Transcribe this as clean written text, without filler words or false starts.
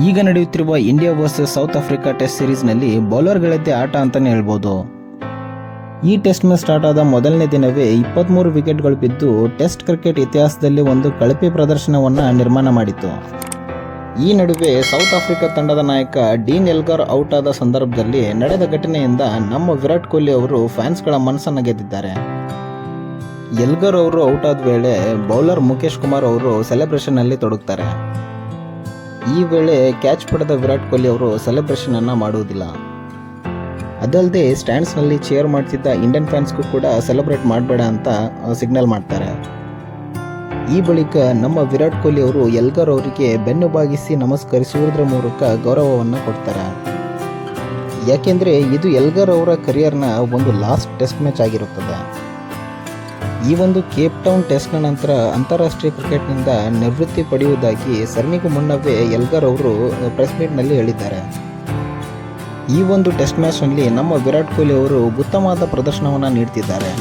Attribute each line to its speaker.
Speaker 1: ಈಗ ನಡೆಯುತ್ತಿರುವ India versus South Africa test ಸೀರೀಸ್ನಲ್ಲಿ ಬೌಲರ್ಗಳದ್ದೇ ಆಟ ಅಂತಲೇ ಹೇಳ್ಬೋದು. ಈ ಟೆಸ್ಟ್ ಮ್ಯಾಚ್ ಸ್ಟಾರ್ಟ್ ಆದ ಮೊದಲನೇ ದಿನವೇ 23 ವಿಕೆಟ್ಗಳು ಬಿದ್ದು ಟೆಸ್ಟ್ ಕ್ರಿಕೆಟ್ ಇತಿಹಾಸದಲ್ಲಿ ಒಂದು ಕಳಪೆ ಪ್ರದರ್ಶನವನ್ನು ನಿರ್ಮಾಣ ಮಾಡಿತು. ಈ ನಡುವೆ ಸೌತ್ ಆಫ್ರಿಕಾ ತಂಡದ ನಾಯಕ ಡೀನ್ ಎಲ್ಗಾರ್ ಔಟ್ ಆದ ಸಂದರ್ಭದಲ್ಲಿ ನಡೆದ ಘಟನೆಯಿಂದ ನಮ್ಮ ವಿರಾಟ್ ಕೊಹ್ಲಿ ಅವರು ಫ್ಯಾನ್ಸ್ಗಳ ಮನಸ್ಸನ್ನು ಗೆದ್ದಿದ್ದಾರೆ. ಎಲ್ಗಾರ್ ಅವರು ಔಟ್ ಆದ ವೇಳೆ ಬೌಲರ್ ಮುಖೇಶ್ ಕುಮಾರ್ ಅವರು ಸೆಲೆಬ್ರೇಷನ್ನಲ್ಲಿ ತೊಡಗುತ್ತಾರೆ. ಈ ವೇಳೆ ಕ್ಯಾಚ್ ಪಡೆದ ವಿರಾಟ್ ಕೊಹ್ಲಿ ಅವರು ಸೆಲೆಬ್ರೇಷನ್ ಅನ್ನು ಮಾಡುವುದಿಲ್ಲ. ಅದಲ್ಲದೆ ಸ್ಟ್ಯಾಂಡ್ಸ್ನಲ್ಲಿ ಚೇರ್ ಮಾಡ್ತಿದ್ದ ಇಂಡಿಯನ್ ಫ್ಯಾನ್ಸ್ಗೂ ಕೂಡ ಸೆಲೆಬ್ರೇಟ್ ಮಾಡಬೇಡ ಅಂತ ಸಿಗ್ನಲ್ ಮಾಡ್ತಾರೆ. ಈ ಬಳಿಕ ನಮ್ಮ ವಿರಾಟ್ ಕೊಹ್ಲಿ ಅವರು ಎಲ್ಗಾರ್ ಅವರಿಗೆ ಬೆನ್ನು ಬಾಗಿಸಿ ನಮಸ್ಕರಿಸುವುದರ ಮೂಲಕ ಗೌರವವನ್ನು ಕೊಡ್ತಾರೆ. ಯಾಕೆಂದರೆ ಇದು ಎಲ್ಗಾರ್ ಅವರ ಕರಿಯರ್ನ ಒಂದು ಲಾಸ್ಟ್ ಟೆಸ್ಟ್ ಮ್ಯಾಚ್ ಆಗಿರುತ್ತದೆ. ಈ ಒಂದು ಕೇಪ್ ಟೌನ್ ಟೆಸ್ಟ್ನ ನಂತರ ಅಂತಾರಾಷ್ಟ್ರೀಯ ಕ್ರಿಕೆಟ್ನಿಂದ ನಿವೃತ್ತಿ ಪಡೆಯುವುದಾಗಿ ಸರಣಿಗೂ ಮುನ್ನವೇ ಎಲ್ಗಾರ್ ಅವರು ಪ್ರೆಸ್ ಮೀಟ್ನಲ್ಲಿ ಹೇಳಿದ್ದಾರೆ. ಈ ಒಂದು ಟೆಸ್ಟ್ ಮ್ಯಾಚ್ನಲ್ಲಿ ನಮ್ಮ ವಿರಾಟ್ ಕೊಹ್ಲಿ ಅವರು ಉತ್ತಮವಾದ ಪ್ರದರ್ಶನವನ್ನು ನೀಡ್ತಿದ್ದಾರೆ.